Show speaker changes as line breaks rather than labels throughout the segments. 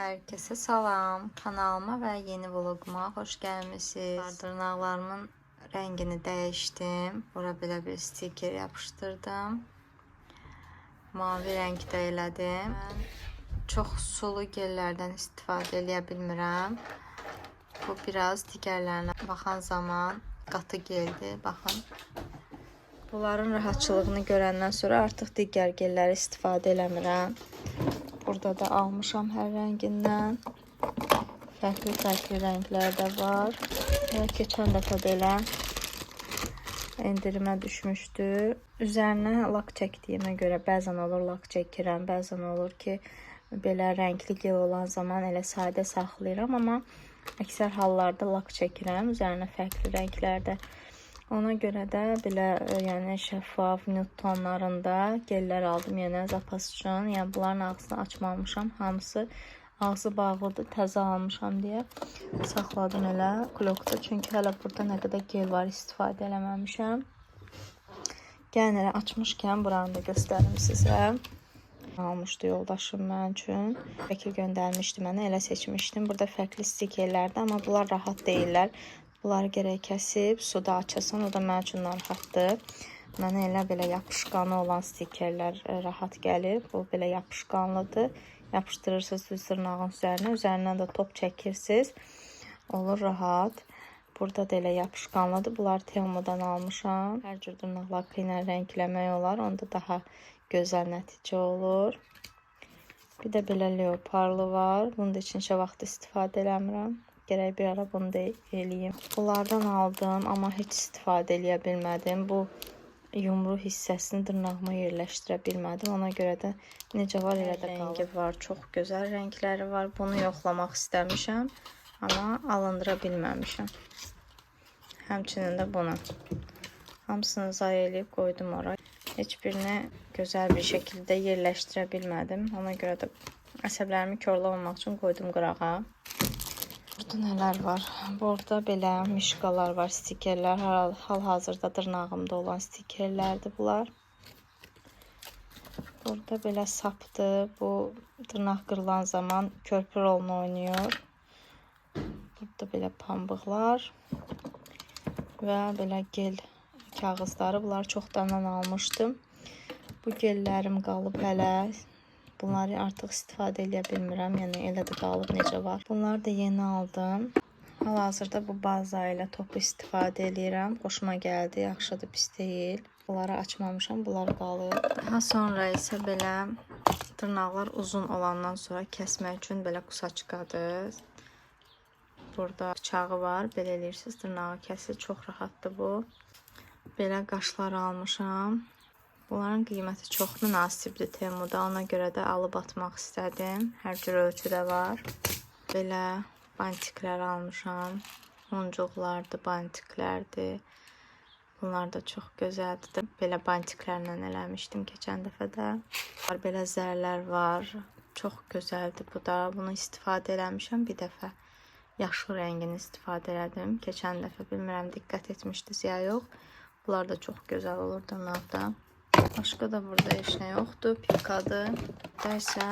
Herkese salam. Kanalıma ve yeni vloguma hoş gelmişsiniz. Dırnaqlarımın rengini değiştim. Bura belə bir stiker yapıştırdım. Mavi renkdə elədim. Mən çox sulu gellərdən istifadə edə bilmirəm. Bu biraz digərlərinə baxan zaman qatı geldi. Baxın. Bunların rahatçılığını görəndən sonra artıq digər gelləri istifadə eləmirəm. Burada da almışam hər rəngindən. Fərqli rənglər də var. Keçən dəfə belə endirimə düşmüşdü. Üzərinə lak çəkdiyimə görə bəzən olur lak çəkirəm, bəzən olur ki, belə rəngli gel olan zaman elə sadə saxlayıram, amma əksər hallarda lak çəkirəm. Üzərinə fərqli rənglərdə. Ona görə də belə yəni şəffaf nüd tonlarında gellər aldım yenə zapas üçün. Yəni bunların ağzını açmamışam. Hamısı ağzı bağlıdır. Təzə almışam deyə saxladım elə klokda. Çünki hələ burada nə qədər gel var istifadə eləməmişəm. Gəlin elə açmışkən buranı da göstərim sizə. Almışdı yoldaşım mən üçün. Şəkil göndərmişdi mənə, elə seçmişdim. Burada fərqli stikerlərdir, amma bunlar rahat deyirlər. Bunları gərək kəsib, suda açasan, o da mənim üçün narahatdır. Mənə elə belə yapışqanı olan stikerlər rahat gəlir. Bu belə yapışqanlıdır. Yapışdırırsınız düz dırnağın üzərinə. Üzərindən də top çəkirsiniz. Olur rahat. Burada da elə yapışqanlıdır. Bunları Temu'dan almışam. Hər cür dırnaq lakı ilə rəngləmək olar. Onda daha gözəl nəticə olur. Bir də belə leoparlı var. Bunun da için vaxt istifadə eləmirəm. Gərək bir ara bunu da eləyim. Bunlardan aldım, amma heç istifadə eləyə bilmədim. Bu yumru hissəsini dırnağıma yerləşdirə bilmədim. Ona görə də necə var elə də rəngi var. Çox gözəl rəngləri var. Bunu yoxlamaq istəmişəm, amma alındıra bilməmişəm. Həmçinin də bunu. Hamısını zay eləyib qoydum ora. Heç birini gözəl bir şəkildə yerləşdirə bilmədim. Ona görə də əsəblərimi korlamamaq üçün qoydum qırağa. Burada nələr var? Burada belə mişqalar var, stikerlər. Hal-hazırda dırnağımda olan stikerlərdir bunlar. Burada belə sapdır. Bu dırnaq qırılan zaman körpü rolunu oynayır. Burada belə pambıqlar və belə gel kağızları. Bunları çoxdandan almışdım. Bu gellərim qalıb hələ. Bunları artıq istifadə edə bilmirəm. Yəni elə də qalıb necə var. Bunları da yeni aldım. Hal-hazırda bu baza ilə topu istifadə edirəm. Xoşuma gəldi. Yaxşıdır, pis deyil. Bunları açmamışam. Bunlar qalıb. Daha sonra isə belə dırnaqlar uzun olandan sonra kəsmək üçün belə qusaçqadır. Burada bıçağı var. Belə eləyirsiniz. Dırnağı kəsir. Çox rahatdır bu. Belə qaşlar almışam. Bunların qiyməti çox münasibdir Temu'da. Ona görə də alıb atmaq istədim. Hər cür ölçüdə var. Belə bantiklər almışam. Muncuqlardır, bantiklərdir. Bunlar da çox gözəldir. Belə bantiklərlə eləmişdim keçən dəfədə. Belə zərlər var. Çox gözəldir bu da. Bunu istifadə eləmişəm bir dəfə. Yaşıl rəngini istifadə elədim. Keçən dəfə bilmirəm diqqət etmişdiniz ya yox. Bunlar da çox gözəl olur dırnaqda. Başqa da burada heç nə yoxdur. Pikadır. Burada isə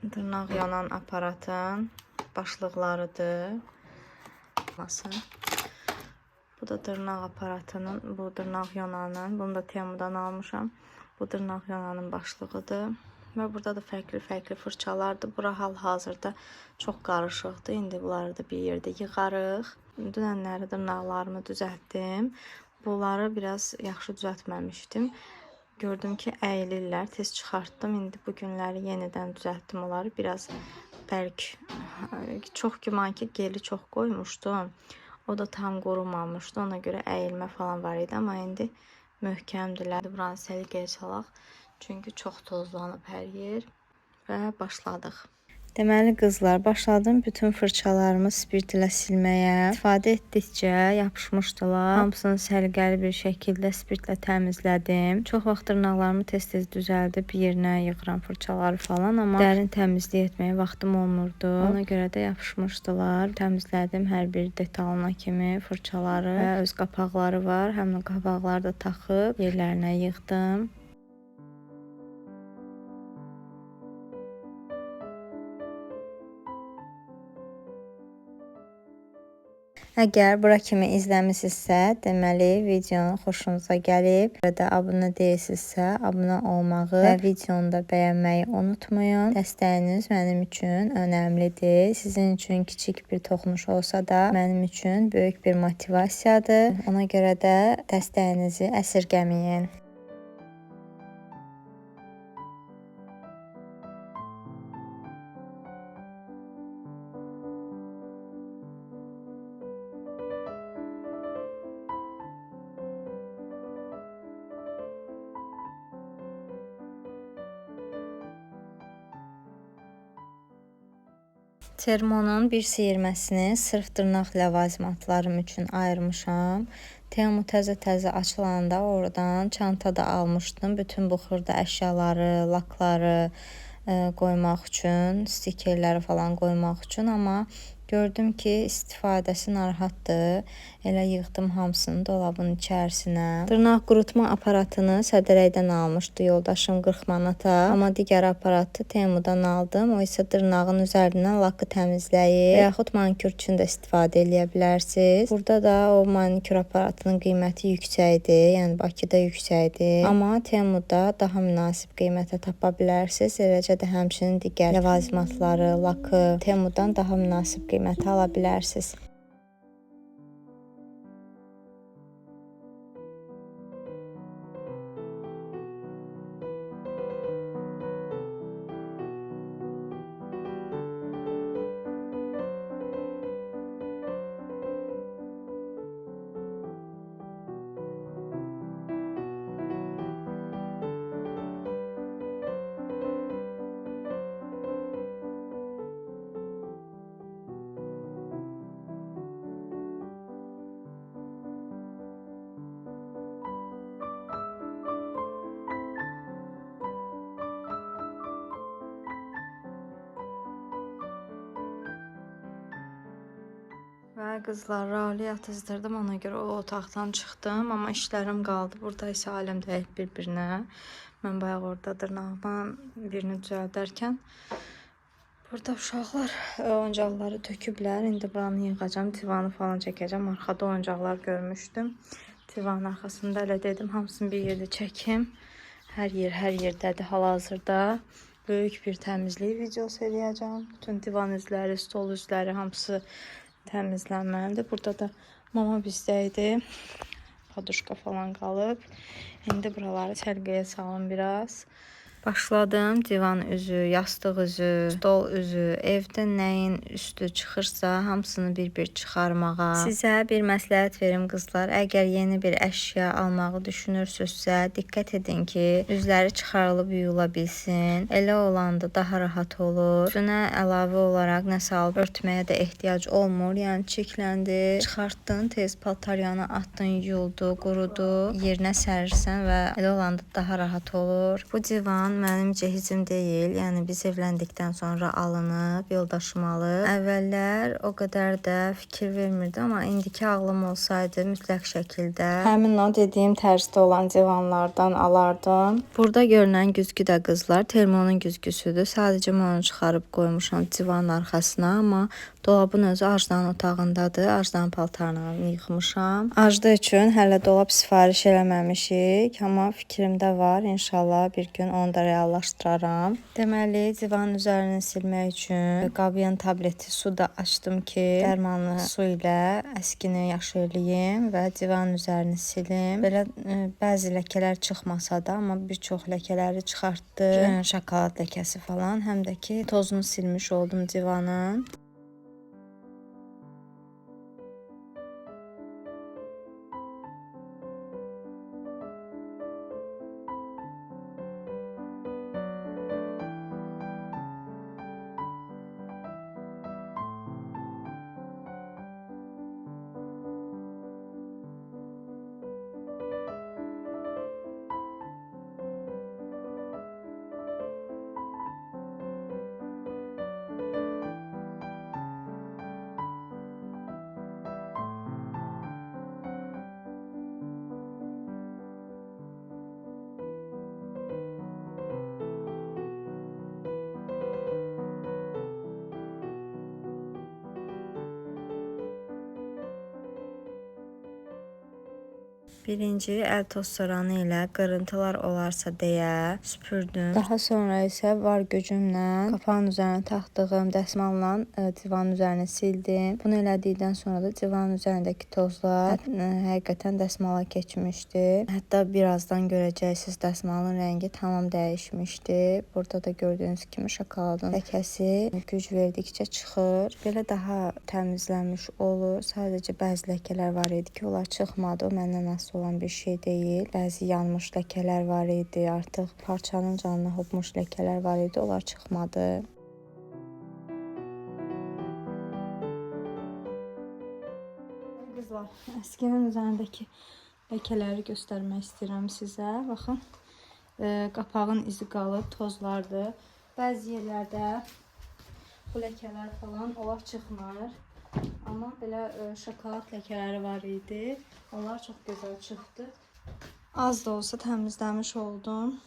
dırnaq yanan aparatın başlıqlarıdır. Bu da dırnaq aparatının, bu dırnaq yananın. Bunu da Temu'dan almışam. Bu dırnaq yananın başlığıdır. Və burada da fərqli fırçalardır. Bura hal-hazırda çox qarışıqdır. İndi bunları da bir yerdə yığarıq. Dünənləri dırnaqlarımı düzəltdim. Bunları biraz yaxşı düzəltməmişdim. Gördüm ki, əyilirlər. Tez çıxartdım. İndi bu günləri yenidən düzəltdim onları. Biraz bərk. Çox güman ki, geli çox qoymuşdum. O da tam qurumamışdı. Ona görə əyilmə falan var idi. Amma indi möhkəmdirlər. Buranı səliqəyə çalaq. Çünki çox tozlanıb hər yer. Və başladıq. Deməli qızlar, başladım bütün fırçalarımı spirt ilə silməyə. İstifadə etdikcə yapışmışdılar. Hamısını səliqəli bir şəkildə spirtlə təmizlədim. Çox vaxt dırnaqlarımı tez-tez düzəldib yerinə yığıram fırçaları falan, amma dərin təmizlik etməyə vaxtım olmurdu. Ona görə də yapışmışdılar. Təmizlədim hər bir detalına kimi fırçaları və öz qapaqları var. Həmin qapaqları da taxıb yerlərinə yığdım. Əgər bura kimi izləmisinizsə, deməli videonun xoşunuza gəlib. Burada abunə deyilsinizsə, abunə olmağı və videonu da bəyənməyi unutmayın. Dəstəyiniz mənim üçün önəmlidir. Sizin üçün kiçik bir toxunuş olsa da mənim üçün böyük bir motivasiyadır. Ona görə də dəstəyinizi əsirgəməyin. Termonun bir siyirməsini sırf dırnaq ləvazimatlarım üçün ayırmışam. Temu təzə açılanda oradan çanta da almışdım. Bütün bu xırda əşyaları, lakları qoymaq üçün, stikerləri falan qoymaq üçün. Amma gördüm ki, istifadəsi narahatdır. Elə yığdım hamısını dolabın içərisinə. Dırnaq qurutma aparatını Sədərəkdən almışdı yoldaşım 40 manata. Amma digər aparatı Temudan aldım. O isə dırnağın üzərindən lakı təmizləyir. Və yaxud manikür üçün də istifadə edə bilərsiniz. Burada da o manikür aparatının qiyməti yüksəkdir. Yəni Bakıda yüksəkdir. Amma Temuda daha münasib qiymətə tapa bilərsiniz. Eləcə də həmçinin digər ləvazimatları, lakı Temudan daha münasib qiymətə ala bilərsiniz. Və qızlar Rauli yatızdırdım, ona görə o otaqdan çıxdım. Amma işlərim qaldı. Burada isə aləm dəyib bir-birinə. Mən bayaq orada dırnağımla birini düzəldərkən burada uşaqlar oyuncaqları töküblər. İndi buranı yığacam, divanı falan çəkəcəm. Arxada oyuncaqlar görmüşdüm. Divanın arxasında elə dedim, hamısını bir yerdə çəkim. Hər yerdədir hal-hazırda. Böyük bir təmizlik videosu eləyəcəm. Bütün divan üzləri, stol üzləri hamısı təmizlənməlidir. Burada da mama bizdəydi. Paduşka falan qalıb. İndi buraları çəlqəyə salım biraz. Başladım divan üzü, yastıq üzü, stol üzü, evdə nəyin üstü çıxırsa hamısını bir-bir çıxarmağa. Sizə bir məsləhət verim qızlar. Əgər yeni bir əşya almağı düşünürsünüzsə, diqqət edin ki, üzləri çıxarılıb yuyula bilsin. Elə olanda daha rahat olur. Üstünə əlavə olaraq nəsə alıb örtməyə də ehtiyac olmur. Yəni çirkləndi, çıxartdın, tez paltaryanı atdın, yuyuldu, qurudu, yerinə sərirsən və elə olanda daha rahat olur. Bu divan mənim cehizim deyil. Yəni biz evləndikdən sonra alınıb, yoldaşım alıb. Əvvəllər o qədər də fikir vermirdim, amma indiki ağlım olsaydı mütləq şəkildə həmin o dediyim tərzdə olan divanlardan alardım. Burada görünən güzgü də qızlar Termonun güzgüsüdür. Sadəcə mən onu çıxarıb qoymuşam divanın arxasına, amma dolabın özü Ajdan otağındadır. Ajdan paltarlarını yıxmışam. Ajda üçün hələ dolab sifariş eləməmişik, amma fikrimdə var. İnşallah bir gün onu da reallaşdıraram. Deməli, divanın üzərini silmək üçün qabiyan tableti su da açdım ki, dərmanlı su ilə əskini yaşayayım və divanın üzərini silim. Belə bəzi ləkələr çıxmasa da, amma bir çox ləkələri çıxartdı. Şokolad ləkəsi falan, həm də ki tozunu silmiş oldum divanın. Birinci əl tozsoranı ilə qırıntılar olarsa deyə süpürdüm. Daha sonra isə var gücümlə qapağın üzərinə taxdığım dəsmalla divanın üzərini sildim. Bunu elədikdən sonra da divanın üzərindəki tozlar həqiqətən dəsmala keçmişdi. Hətta birazdan görəcəksiniz dəsmalın rəngi tamam dəyişmişdi. Burada da gördüyünüz kimi şokoladın ləkəsi güc verdikcə çıxır. Belə daha təmizlənmiş olur. Sadəcə bəzi ləkələr var idi ki, onlar çıxmadı. O məndən asılı olan bir şey deyil. Bəzi yanmış ləkələr var idi. Artıq parçanın canına hopmuş ləkələr var idi. Onlar çıxmadı. Qızlar, əskinin üzərindəki ləkələri göstərmək istəyirəm sizə. Baxın, qapağın izi qalıb, tozlardır. Bəzi yerlərdə bu ləkələr falan onlar çıxmır. Amma belə şokolad ləkələri var idi. Onlar çox gözəl çıxdı. Az da olsa təmizləmiş oldum.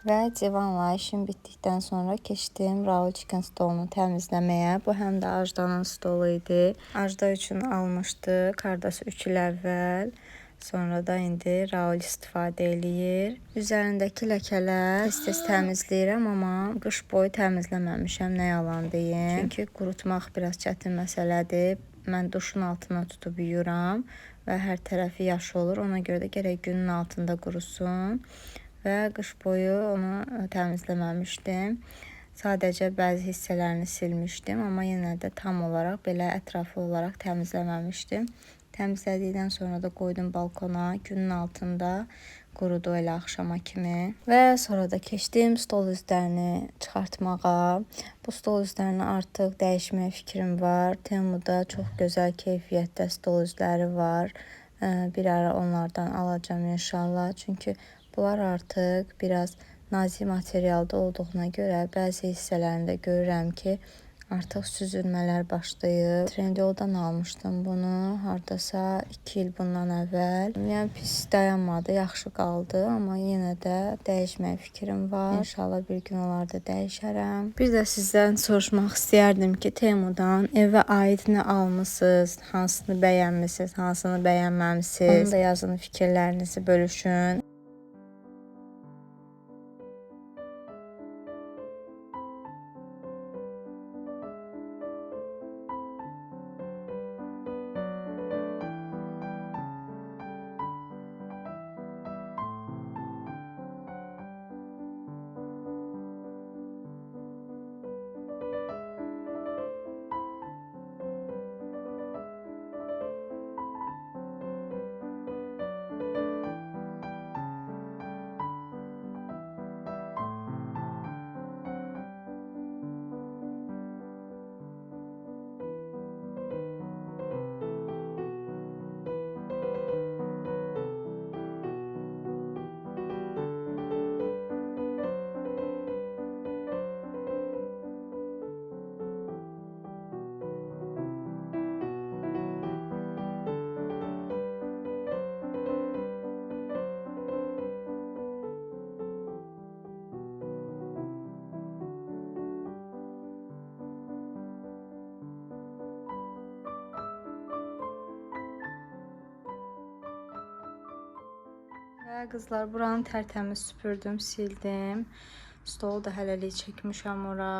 Və divanla işim bitdikdən sonra keçdim Raul Chicken stolunu təmizləməyə. Bu həm də Ajdanın stolu idi. Ajda üçün almışdıq hardasa 3 il əvvəl. Sonra da indi Raul istifadə eləyir. Üzərindəki ləkələr tez-tez təmizləyirəm, amma qış boyu təmizləməmişəm, nə yalan deyim. Çünki qurutmaq biraz çətin məsələdir. Mən duşun altına tutub yuyuram və hər tərəfi yaş olur. Ona görə də gərək günün altında qurusun. Və qış boyu onu təmizləməmişdim. Sadəcə bəzi hissələrini silmişdim, amma yenə də tam olaraq belə ətraflı olaraq təmizləməmişdim. Təmizlədikdən sonra da qoydum balkona, günün altında qurudu elə axşama kimi. Və sonra da keçdim stol üzlərini çıxartmağa. Bu stol üzlərini artıq dəyişməyə fikrim var. Temuda çox gözəl keyfiyyətdə stol üzləri var. Bir ara onlardan alacağım inşallah. Çünki bunlar artıq biraz nazik materialda olduğuna görə bəzi hissələrində görürəm ki, artıq süzülmələr başlayıb. Trendyoldan almışdım bunu. Hardasa 2 il bundan əvvəl. Yəni pis dayanmadı, yaxşı qaldı, amma yenə də dəyişməyə fikrim var. İnşallah bir gün onları da dəyişərəm. Bir də sizdən soruşmaq istəyərdim ki, Temudan evə aid nə almısınız, hansını bəyənmisiniz, hansını bəyənməmisiniz? Onu da yazın, fikirlərinizi bölüşün. Və qızlar, buranı tərtəmiz süpürdüm, sildim. Stolu da hələlik çəkmişəm ora.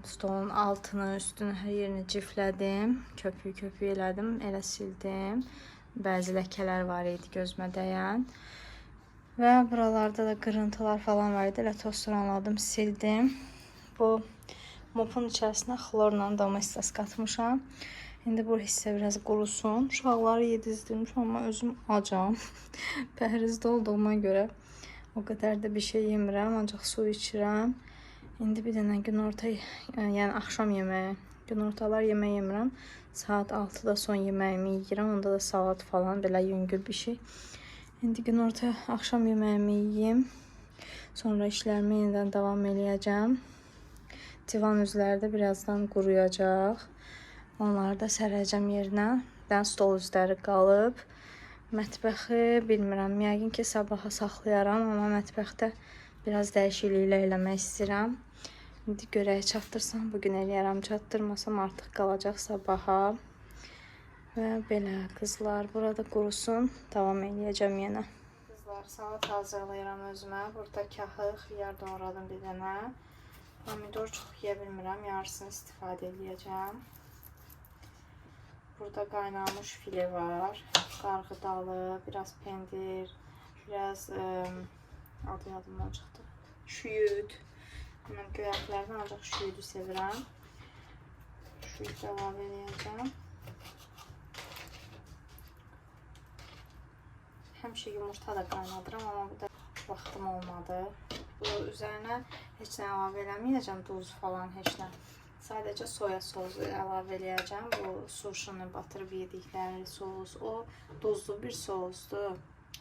Stolun altını, üstünü, hər yerini ciflədim. Köpük elədim, elə sildim. Bəzi ləkələr var idi gözümə dəyən. Və buralarda da qırıntılar falan var idi. Elə tozsoranladım, sildim. Bu mopun içərisinə xlorla domestos qatmışam. İndi bu hissə biraz qurusun. Uşaqları yedizdirmişəm, amma özüm acam. Pəhrizdə olduğuma görə o qədər də bir şey yemirəm, ancaq su içirəm. İndi bir dənə günorta, yəni axşam yeməyi, günortalar yemək yemirəm. Saat 6-da son yeməyimi yeyirəm. Onda da salat falan, belə yüngül bir şey. İndi günorta axşam yeməyimi yeyim. Sonra işlərimi yenidən davam eləyəcəm. Divan üzləri də birazdan quruyacaq. Onları da sərəcəm yerinə. Dən stol üzləri qalıb. Mətbəxi bilmirəm. Yəqin ki, sabaha saxlayaram, amma mətbəxdə biraz dəyişikliklə eləmək istəyirəm. İndi görək, çatdırsam bugün eləyərəm, çatdırmasam artıq qalacaq sabaha. Və belə qızlar, burada qurusun, davam eləyəcəm yenə. Qızlar, salat hazırlayıram özümə. Burada kahı, xiyar doğradım bir dənə. Pomidor çox yeyə bilmirəm, yarısını istifadə eləyəcəm. Burada qaynamış file var, qarğıdalı, biraz pendir, biraz adı yadımdan çıxdı, şüyüd. Mən göyərtlərdən ancaq şüyüdü sevirəm. Şüyüd əlavə edəcəm. Həmişə yumurta da qaynadıram, amma bu da vaxtım olmadı. Bu üzərinə heç nə əlavə eləməyəcəm, duz falan heç nə. Sadəcə soya sosu əlavə eləyəcəm. Bu suşunu batırıb yedikləri sos, o duzlu bir sosdur.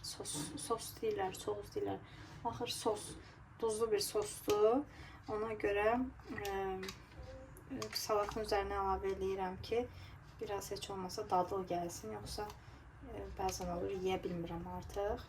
Sos deyirlər, sos deyirlər. Axır sos, duzlu bir sosdur. Ona görə salatın üzərinə əlavə eləyirəm ki, biraz heç olmasa dadıl gəlsin, yoxsa bəzən olur, yeyə bilmirəm artıq.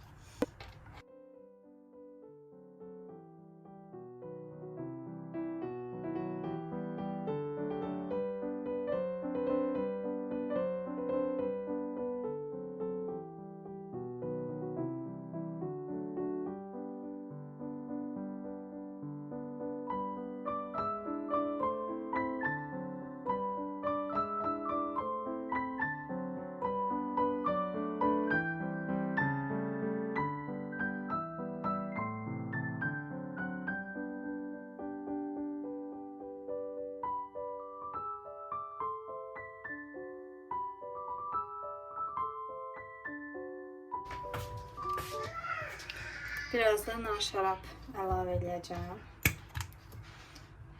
Biraz da nar şərab əlavə edəcəm.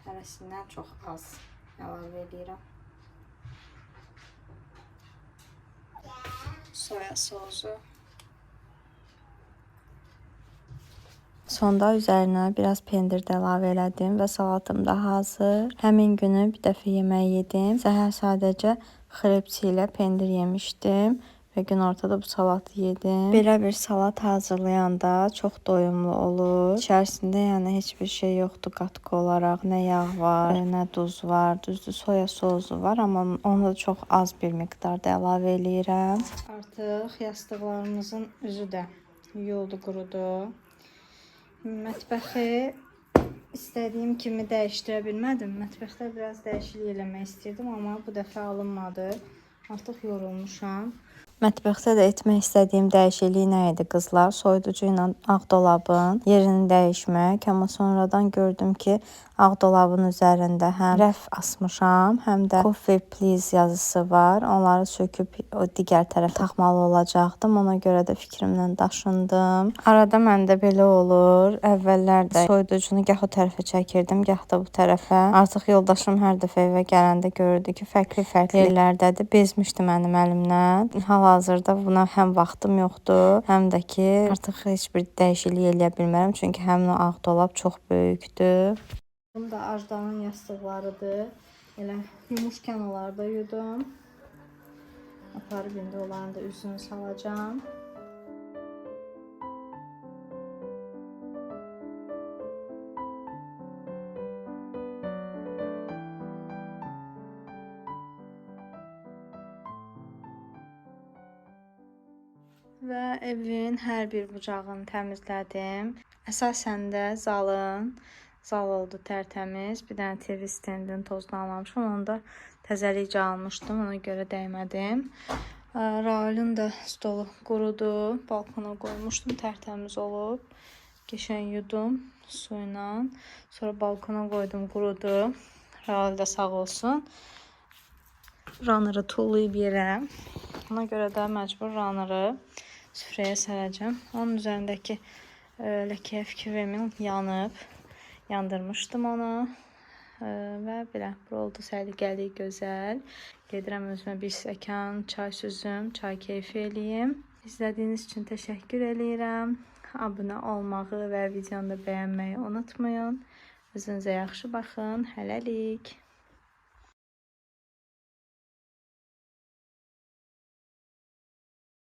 Hərəsindən çox az əlavə edirəm. Soya sosu. Sonda üzərinə biraz pendir də əlavə elədim və salatım da hazır. Həmin günü bir dəfə yemək yedim. Səhər sadəcə xrepçi ilə pendir yemişdim. Və günortada bu salatı yedim. Belə bir salat hazırlayanda çox doyumlu olur. İçərisində yəni heç bir şey yoxdur qatqı olaraq. Nə yağ var, nə duz var, düzdür soya sosu var, amma onu da çox az bir miqdarda əlavə eləyirəm. Artıq yastıqlarımızın üzü də yuyuldu, qurudu. Mətbəxi istədiyim kimi dəyişdirə bilmədim. Mətbəxdə biraz dəyişiklik eləmək istirdim, amma bu dəfə alınmadı. Artıq yorulmuşam. Mətbəxdə də etmək istədiyim dəyişiklik nə idi qızlar? Soyuducu ilə ağ dolabın yerini dəyişmək. Amma sonradan gördüm ki, ağ dolabın üzərində həm rəf asmışam, həm də coffee please yazısı var. Onları söküb o digər tərəfə taxmalı olacaqdım. Ona görə də fikrimdən daşındım. Arada məndə belə olur. Əvvəllər də soyuducunu gah o tərəfə çəkirdim, gah da bu tərəfə. Artıq yoldaşım hər dəfə evə gələndə görürdü ki, fərqli yerlərdədir. Bezmişdi mənim əlimdən. Hal-hazırda buna həm vaxtım yoxdur, həm də ki, artıq heç bir dəyişiklik eləyə bilmərəm. Çünki həmin o ağ dolab çox böyükdür. Bu da Ajdanın yastıqlarıdır. Elə yumuşkən onlarda yudum. Aparıb indi onların da üzünü salacağım. Və evin hər bir bucağını təmizlədim. Əsasən də zal oldu tərtəmiz. Bir dənə TV stendini tozdan almışım. Onu da təzəlikcə almışdım. Ona görə dəymədim. Raulun da stolu qurudu. Balkona qoymuşdum. Tərtəmiz olub. Geçən yudum su ilə. Sonra balkona qoydum, qurudu. Raul da sağ olsun. Runneri tullayıb yerə. Ona görə də məcbur runneri süfrəyə sərəcəm. Onun üzərindəki ləkəyə fikir verməyin, yanıb. Yandırmışdım onu. Və belə, bu oldu səliqəli, gözəl. Gedirəm özümə bir stəkan çay süzüm, çay keyfi eləyim. İzlədiyiniz üçün təşəkkür eləyirəm. Abunə olmağı və videonu da bəyənməyi unutmayın. Özünüzə yaxşı baxın. Hələlik.